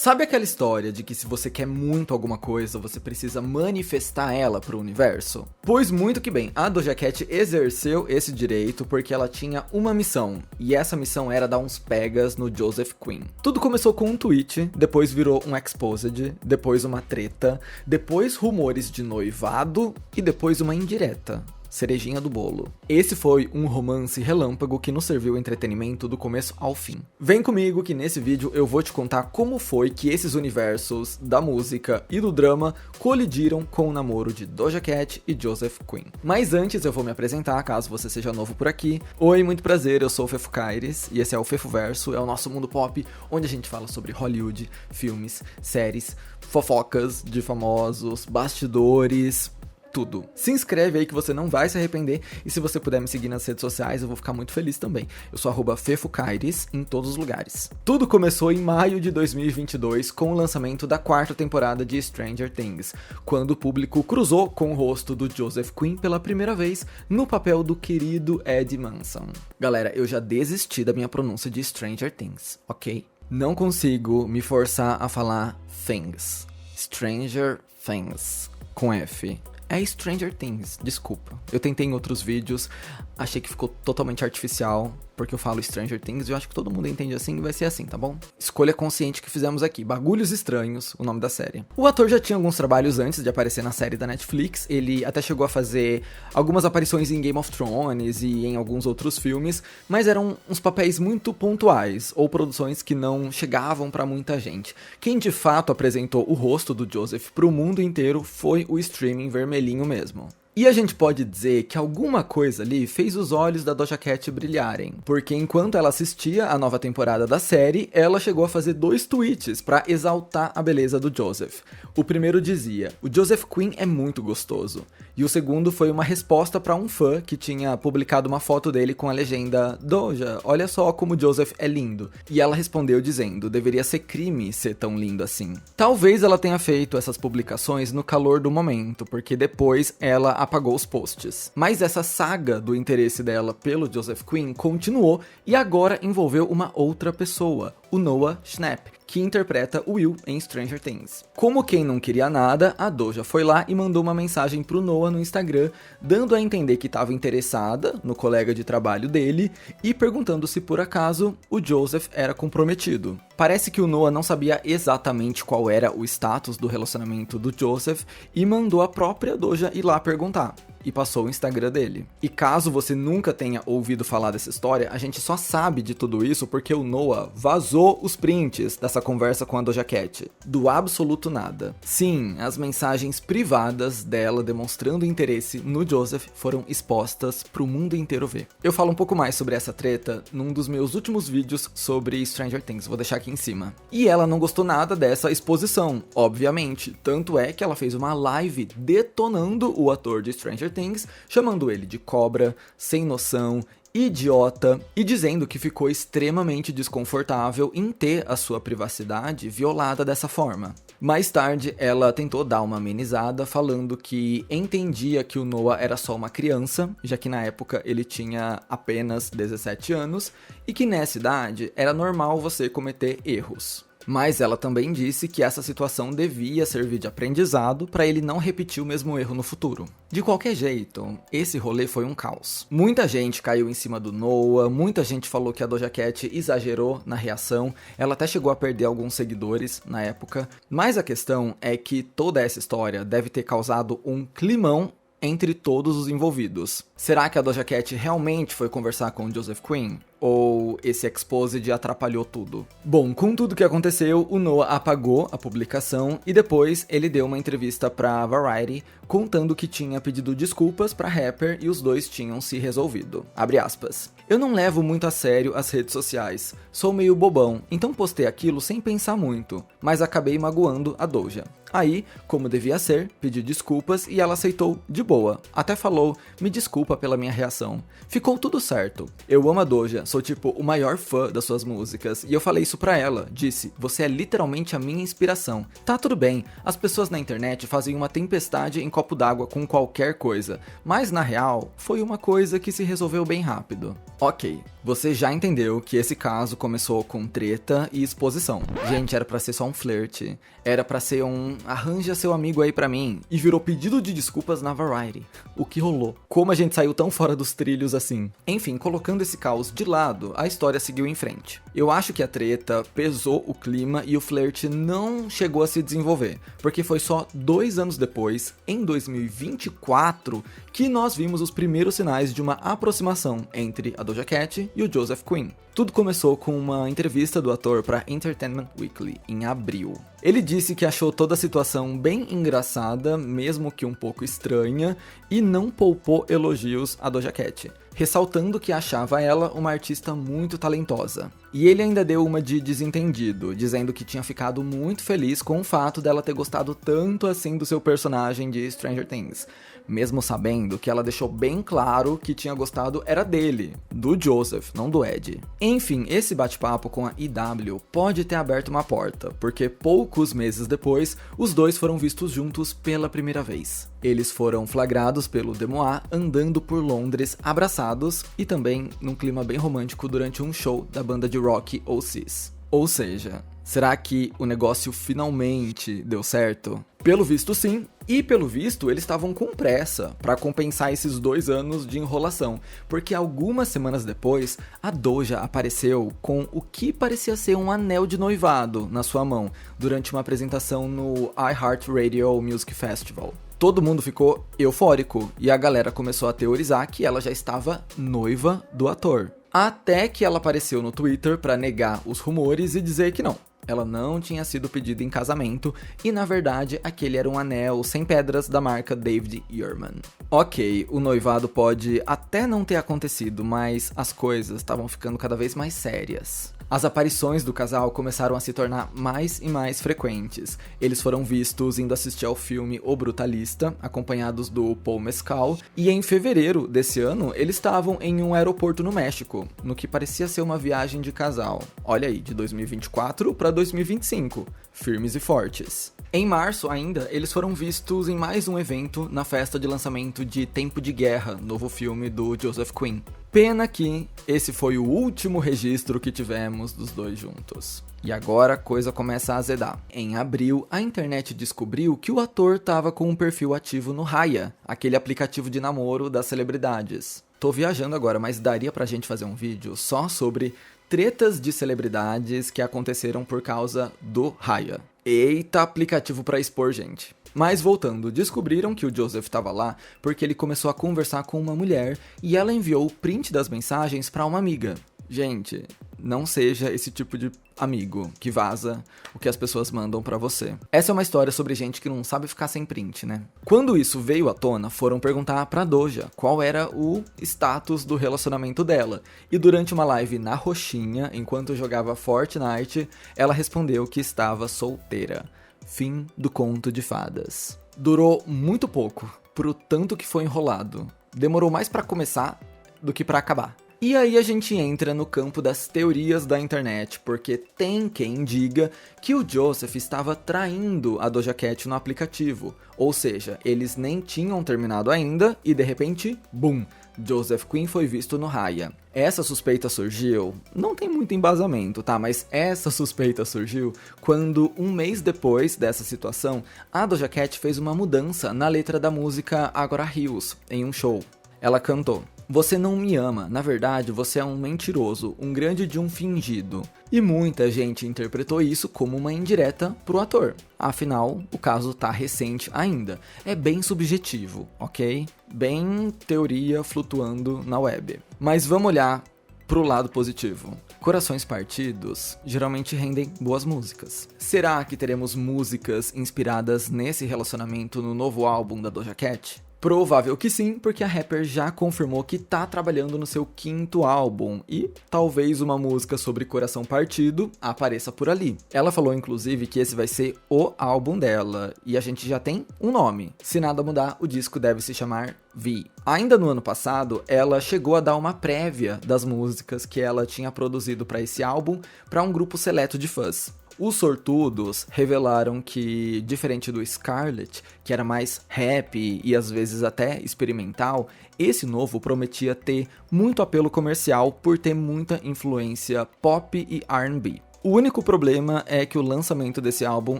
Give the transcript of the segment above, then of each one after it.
Sabe aquela história de que se você quer muito alguma coisa, você precisa manifestar ela pro universo? Pois muito que bem, a Doja Cat exerceu esse direito porque ela tinha uma missão, e essa missão era dar uns pegas no Joseph Quinn. Tudo começou com um tweet, depois virou um exposed, depois uma treta, depois rumores de noivado e depois uma indireta. Cerejinha do bolo. Esse foi um romance relâmpago que nos serviu entretenimento do começo ao fim. Vem comigo que nesse vídeo eu vou te contar como foi que esses universos da música e do drama colidiram com o namoro de Doja Cat e Joseph Quinn. Mas antes eu vou me apresentar, caso você seja novo por aqui. Oi, muito prazer, eu sou o Fefo Caires e esse é o Fefoverso, é o nosso mundo pop, onde a gente fala sobre Hollywood, filmes, séries, fofocas de famosos, bastidores, tudo. Se inscreve aí que você não vai se arrepender, e se você puder me seguir nas redes sociais eu vou ficar muito feliz também. Eu sou @FefoCaires em todos os lugares. Tudo começou em maio de 2022 com o lançamento da 4ª temporada de Stranger Things, quando o público cruzou com o rosto do Joseph Quinn pela primeira vez no papel do querido Ed Manson. Galera, eu já desisti da minha pronúncia de Stranger Things, ok? Não consigo me forçar a falar things. Stranger Things com F. É Stranger Things, desculpa. Eu tentei em outros vídeos, achei que ficou totalmente artificial, porque eu falo Stranger Things e eu acho que todo mundo entende assim e vai ser assim, tá bom? Escolha consciente que fizemos aqui, Bagulhos Estranhos, o nome da série. O ator já tinha alguns trabalhos antes de aparecer na série da Netflix, ele até chegou a fazer algumas aparições em Game of Thrones e em alguns outros filmes, mas eram uns papéis muito pontuais, ou produções que não chegavam pra muita gente. Quem de fato apresentou o rosto do Joseph pro mundo inteiro foi o streaming vermelhinho mesmo. E a gente pode dizer que alguma coisa ali fez os olhos da Doja Cat brilharem, porque enquanto ela assistia a nova temporada da série, ela chegou a fazer 2 tweets para exaltar a beleza do Joseph. O primeiro dizia: "O Joseph Quinn é muito gostoso", e o segundo foi uma resposta para um fã que tinha publicado uma foto dele com a legenda: "Doja, olha só como o Joseph é lindo", e ela respondeu dizendo: "Deveria ser crime ser tão lindo assim". Talvez ela tenha feito essas publicações no calor do momento, porque depois ela apagou os posts. Mas essa saga do interesse dela pelo Joseph Quinn continuou e agora envolveu uma outra pessoa, o Noah Schnapp, que interpreta o Will em Stranger Things. Como quem não queria nada, a Doja foi lá e mandou uma mensagem pro Noah no Instagram, dando a entender que estava interessada no colega de trabalho dele e perguntando se por acaso o Joseph era comprometido. Parece que o Noah não sabia exatamente qual era o status do relacionamento do Joseph e mandou a própria Doja ir lá perguntar. E passou o Instagram dele. E caso você nunca tenha ouvido falar dessa história, a gente só sabe de tudo isso porque o Noah vazou os prints dessa conversa com a Doja Cat. Do absoluto nada. Sim, as mensagens privadas dela demonstrando interesse no Joseph foram expostas pro mundo inteiro ver. Eu falo um pouco mais sobre essa treta num dos meus últimos vídeos sobre Stranger Things, vou deixar aqui em cima. E ela não gostou nada dessa exposição, obviamente. Tanto é que ela fez uma live detonando o ator de Stranger Things, chamando ele de cobra, sem noção, idiota e dizendo que ficou extremamente desconfortável em ter a sua privacidade violada dessa forma. Mais tarde, ela tentou dar uma amenizada, falando que entendia que o Noah era só uma criança, já que na época ele tinha apenas 17 anos, e que nessa idade era normal você cometer erros. Mas ela também disse que essa situação devia servir de aprendizado para ele não repetir o mesmo erro no futuro. De qualquer jeito, esse rolê foi um caos. Muita gente caiu em cima do Noah, muita gente falou que a Doja Cat exagerou na reação, ela até chegou a perder alguns seguidores na época, mas a questão é que toda essa história deve ter causado um climão entre todos os envolvidos. Será que a Doja Cat realmente foi conversar com o Joseph Quinn? Ou esse exposed atrapalhou tudo? Bom, com tudo que aconteceu, o Noah apagou a publicação e depois ele deu uma entrevista pra Variety contando que tinha pedido desculpas pra rapper e os dois tinham se resolvido. Abre aspas. "Eu não levo muito a sério as redes sociais, sou meio bobão, então postei aquilo sem pensar muito, mas acabei magoando a Doja. Aí, como devia ser, pedi desculpas e ela aceitou de boa. Até falou, me desculpa pela minha reação. Ficou tudo certo. Eu amo a Doja, sou tipo o maior fã das suas músicas. E eu falei isso pra ela, disse, você é literalmente a minha inspiração. Tá tudo bem, as pessoas na internet fazem uma tempestade em copo d'água com qualquer coisa. Mas na real, foi uma coisa que se resolveu bem rápido." Ok, você já entendeu que esse caso começou com treta e exposição. Gente, era pra ser só um flerte, era pra ser um arranja seu amigo aí pra mim, e virou pedido de desculpas na Variety. O que rolou? Como a gente saiu tão fora dos trilhos assim? Enfim, colocando esse caos de lado, a história seguiu em frente. Eu acho que a treta pesou o clima e o flerte não chegou a se desenvolver, porque foi só 2 anos depois, em 2024, que nós vimos os primeiros sinais de uma aproximação entre a Doja Cat e o Joseph Quinn. Tudo começou com uma entrevista do ator para Entertainment Weekly, em abril. Ele disse que achou toda a situação bem engraçada, mesmo que um pouco estranha, e não poupou elogios à Doja Cat, ressaltando que achava ela uma artista muito talentosa. E ele ainda deu uma de desentendido, dizendo que tinha ficado muito feliz com o fato dela ter gostado tanto assim do seu personagem de Stranger Things, mesmo sabendo que ela deixou bem claro que tinha gostado era dele, do Joseph, não do Ed. Enfim, esse bate-papo com a EW pode ter aberto uma porta, porque poucos meses depois, os dois foram vistos juntos pela primeira vez. Eles foram flagrados pelo Demois andando por Londres abraçados e também num clima bem romântico durante um show da banda de rock Oasis. Ou seja, será que o negócio finalmente deu certo? Pelo visto sim, e pelo visto eles estavam com pressa para compensar esses 2 anos de enrolação, porque algumas semanas depois a Doja apareceu com o que parecia ser um anel de noivado na sua mão durante uma apresentação no iHeartRadio Music Festival. Todo mundo ficou eufórico e a galera começou a teorizar que ela já estava noiva do ator. Até que ela apareceu no Twitter para negar os rumores e dizer que não. Ela não tinha sido pedida em casamento e, na verdade, aquele era um anel sem pedras da marca David Yurman. Ok, o noivado pode até não ter acontecido, mas as coisas estavam ficando cada vez mais sérias. As aparições do casal começaram a se tornar mais e mais frequentes. Eles foram vistos indo assistir ao filme O Brutalista, acompanhados do Paul Mescal, e em fevereiro desse ano, eles estavam em um aeroporto no México, no que parecia ser uma viagem de casal. Olha aí, de 2024 para 2025, firmes e fortes. Em março ainda, eles foram vistos em mais um evento na festa de lançamento de Tempo de Guerra, novo filme do Joseph Quinn. Pena que esse foi o último registro que tivemos dos dois juntos. E agora a coisa começa a azedar. Em abril, a internet descobriu que o ator estava com um perfil ativo no Raya, aquele aplicativo de namoro das celebridades. Tô viajando agora, mas daria pra gente fazer um vídeo só sobre tretas de celebridades que aconteceram por causa do Raya. Eita, aplicativo pra expor, gente. Mas voltando, descobriram que o Joseph estava lá porque ele começou a conversar com uma mulher e ela enviou o print das mensagens para uma amiga. Gente, não seja esse tipo de amigo que vaza o que as pessoas mandam pra você. Essa é uma história sobre gente que não sabe ficar sem print, né? Quando isso veio à tona, foram perguntar pra Doja qual era o status do relacionamento dela. E durante uma live na Roxinha, enquanto jogava Fortnite, ela respondeu que estava solteira. Fim do conto de fadas. Durou muito pouco, pro tanto que foi enrolado. Demorou mais pra começar do que pra acabar. E aí a gente entra no campo das teorias da internet, porque tem quem diga que o Joseph estava traindo a Doja Cat no aplicativo. Ou seja, eles nem tinham terminado ainda e de repente, bum, Joseph Quinn foi visto no Raya. Essa suspeita surgiu, não tem muito embasamento, tá? Mas essa suspeita surgiu quando, um mês depois dessa situação, a Doja Cat fez uma mudança na letra da música Agora Rios, em um show. Ela cantou: "Você não me ama, na verdade você é um mentiroso, um grande de um fingido." E muita gente interpretou isso como uma indireta pro ator. Afinal, o caso tá recente ainda. É bem subjetivo, ok? Bem teoria flutuando na web. Mas vamos olhar pro lado positivo. Corações partidos geralmente rendem boas músicas. Será que teremos músicas inspiradas nesse relacionamento no novo álbum da Doja Cat? Provável que sim, porque a rapper já confirmou que tá trabalhando no seu 5º álbum e talvez uma música sobre coração partido apareça por ali. Ela falou inclusive que esse vai ser o álbum dela e a gente já tem um nome. Se nada mudar, o disco deve se chamar V. Ainda no ano passado, ela chegou a dar uma prévia das músicas que ela tinha produzido para esse álbum para um grupo seleto de fãs. Os sortudos revelaram que, diferente do Scarlet, que era mais rap e às vezes até experimental, esse novo prometia ter muito apelo comercial por ter muita influência pop e R&B. O único problema é que o lançamento desse álbum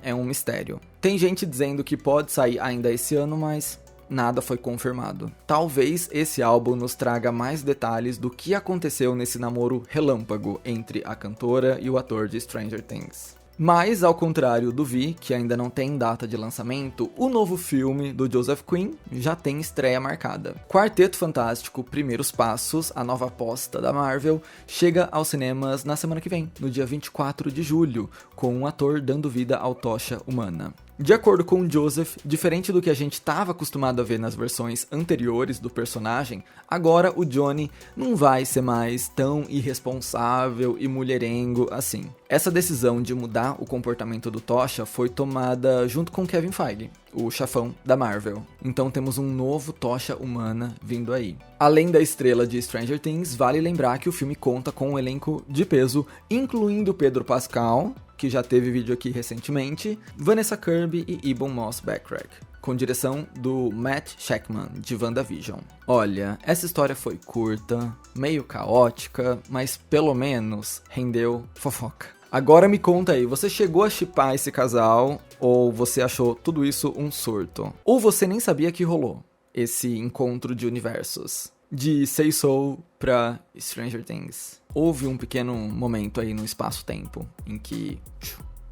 é um mistério. Tem gente dizendo que pode sair ainda esse ano, mas nada foi confirmado. Talvez esse álbum nos traga mais detalhes do que aconteceu nesse namoro relâmpago entre a cantora e o ator de Stranger Things. Mas, ao contrário do Vi, que ainda não tem data de lançamento, o novo filme do Joseph Quinn já tem estreia marcada. Quarteto Fantástico Primeiros Passos, a nova aposta da Marvel, chega aos cinemas na semana que vem, no dia 24 de julho, com um ator dando vida ao Tocha Humana. De acordo com Joseph, diferente do que a gente estava acostumado a ver nas versões anteriores do personagem, agora o Johnny não vai ser mais tão irresponsável e mulherengo assim. Essa decisão de mudar o comportamento do Tocha foi tomada junto com Kevin Feige, o chefão da Marvel. Então temos um novo Tocha Humana vindo aí. Além da estrela de Stranger Things, vale lembrar que o filme conta com um elenco de peso, incluindo Pedro Pascal, que já teve vídeo aqui recentemente, Vanessa Kirby e Ebon Moss-Backrack, com direção do Matt Shakman, de WandaVision. Olha, essa história foi curta, meio caótica, mas pelo menos rendeu fofoca. Agora me conta aí, você chegou a shippar esse casal ou você achou tudo isso um surto? Ou você nem sabia que rolou esse encontro de universos? De Say So pra Stranger Things. Houve um pequeno momento aí no espaço-tempo em que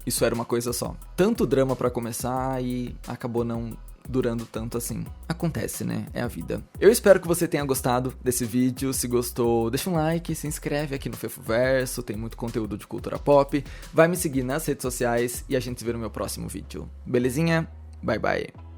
isso era uma coisa só. Tanto drama pra começar e acabou não durando tanto assim. Acontece, né? É a vida. Eu espero que você tenha gostado desse vídeo. Se gostou, deixa um like, se inscreve aqui no Fefoverso, tem muito conteúdo de cultura pop. Vai me seguir nas redes sociais e a gente se vê no meu próximo vídeo. Belezinha? Bye bye.